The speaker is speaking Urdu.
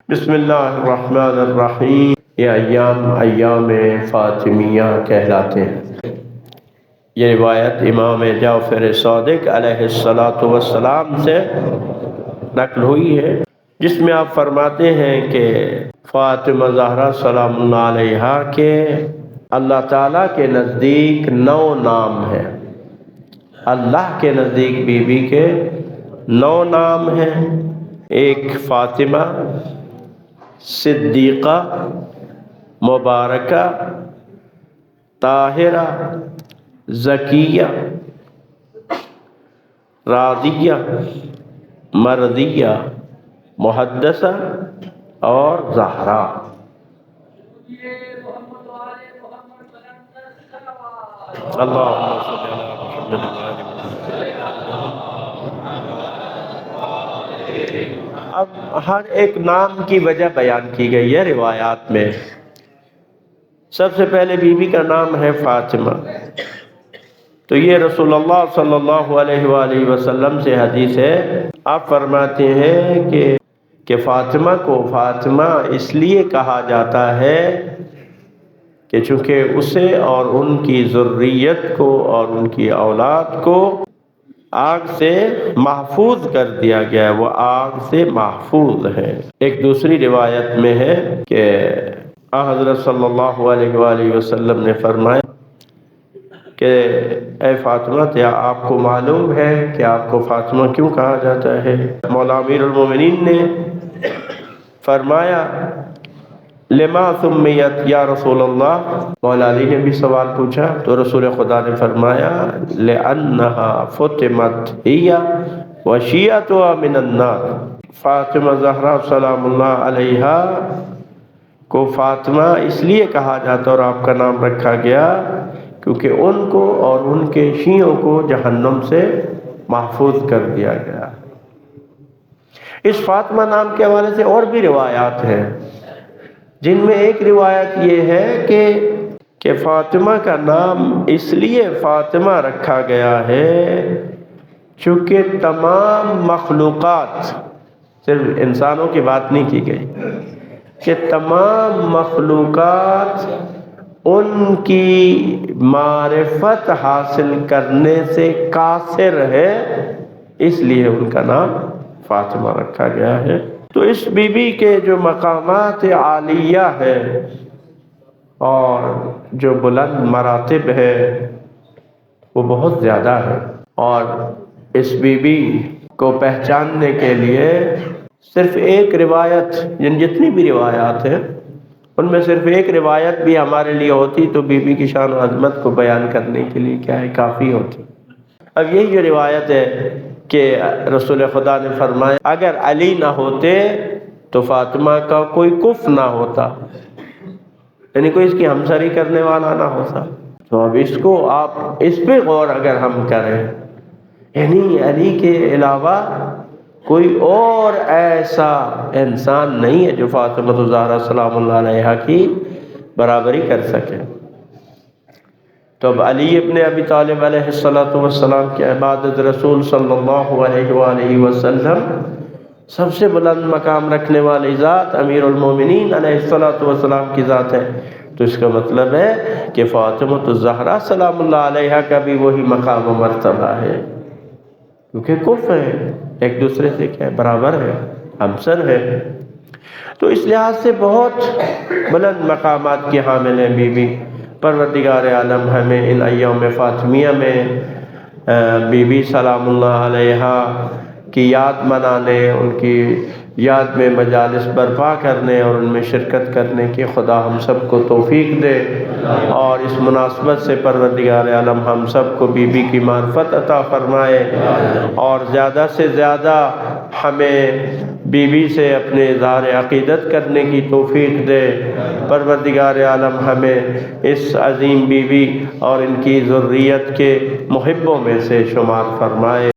بسم اللہ الرحمن الرحیم۔ یہ ایام فاطمیہ کہلاتے ہیں۔ یہ روایت امام جعفر صادق علیہ السلام سے نقل ہوئی ہے، جس میں آپ فرماتے ہیں کہ فاطمہ زہرا سلام اللہ علیہا کے اللہ تعالیٰ کے نزدیک 9 نام ہیں۔ اللہ کے نزدیک بی بی کے 9 نام ہیں۔ ایک فاطمہ، صدیقہ، مبارکہ، طاہرہ، زکیہ، راضیہ، مرضیہ، محدثہ اور زہرا۔ اللہم صلی علی محمد۔ اب ہر ایک نام کی وجہ بیان کی گئی ہے روایات میں۔ سب سے پہلے بی بی کا نام ہے فاطمہ، تو یہ رسول اللہ صلی اللہ علیہ وآلہ وسلم سے حدیث ہے۔ آپ فرماتے ہیں کہ فاطمہ کو فاطمہ اس لیے کہا جاتا ہے کہ چونکہ اسے اور ان کی ذریت کو اور ان کی اولاد کو آگ سے محفوظ کر دیا گیا ہے، وہ آگ سے محفوظ ہے۔ ایک دوسری روایت میں ہے کہ حضرت صلی اللہ علیہ وآلہ وسلم نے فرمایا کہ اے فاطمہ، کیا آپ کو معلوم ہے کہ آپ کو فاطمہ کیوں کہا جاتا ہے؟ مولا امیر المومنین نے فرمایا لما سمیت یا رسول اللہ۔ مولا علی نے بھی سوال پوچھا تو رسول خدا نے فرمایا لأنہا فتمت ہی وشیعتها من النار۔ فاطمہ زہرا سلام اللہ علیہا کو فاطمہ اس لیے کہا جاتا اور آپ کا نام رکھا گیا کیونکہ ان کو اور ان کے شیعوں کو جہنم سے محفوظ کر دیا گیا۔ اس فاطمہ نام کے حوالے سے اور بھی روایات ہیں، جن میں ایک روایت یہ ہے کہ فاطمہ کا نام اس لیے فاطمہ رکھا گیا ہے چونکہ تمام مخلوقات، صرف انسانوں کی بات نہیں کی گئی، کہ تمام مخلوقات ان کی معرفت حاصل کرنے سے قاصر ہے، اس لیے ان کا نام فاطمہ رکھا گیا ہے۔ تو اس بی بی کے جو مقامات عالیہ ہے اور جو بلند مراتب ہے وہ بہت زیادہ ہے، اور اس بی بی کو پہچاننے کے لیے صرف ایک روایت، جتنی بھی روایات ہیں ان میں صرف ایک روایت بھی ہمارے لیے ہوتی تو بی بی کی شان و عظمت کو بیان کرنے کے لیے کیا ہے، کافی ہوتی۔ اب یہی جو روایت ہے کہ رسول خدا نے فرمایا اگر علی نہ ہوتے تو فاطمہ کا کوئی کف نہ ہوتا، یعنی کوئی اس کی ہمسری کرنے والا نہ ہوتا۔ تو اب اس کو آپ اس پہ غور اگر ہم کریں، یعنی علی کے علاوہ کوئی اور ایسا انسان نہیں ہے جو فاطمہ زہرا سلام اللہ علیہا کی برابری کر سکے۔ تو اب علی ابن ابی طالب علیہ السلام کے بعد رسول صلی اللہ علیہ وآلہ وسلم سب سے بلند مقام رکھنے والی ذات امیر المومنین علیہ السلام کی ذات ہے، تو اس کا مطلب ہے کہ فاطمہ زہرا سلام اللہ علیہا کا بھی وہی مقام و مرتبہ ہے، کیونکہ کف ہے، ایک دوسرے سے کیا برابر ہے، ہمسر ہے۔ تو اس لحاظ سے بہت بلند مقامات کی حامل ہیں بی بی۔ پروردگار عالم ہمیں ان ایام فاطمیہ میں بی بی سلام اللہ علیہا کی یاد منانے، ان کی یاد میں مجالس برپا کرنے اور ان میں شرکت کرنے کی خدا ہم سب کو توفیق دے، اور اس مناسبت سے پروردگار عالم ہم سب کو بی بی کی معرفت عطا فرمائے، اور زیادہ سے زیادہ ہمیں بی بی سے اپنے اظہار عقیدت کرنے کی توفیق دے۔ پروردگار عالم ہمیں اس عظیم بی بی اور ان کی ذریت کے محبوں میں سے شمار فرمائے۔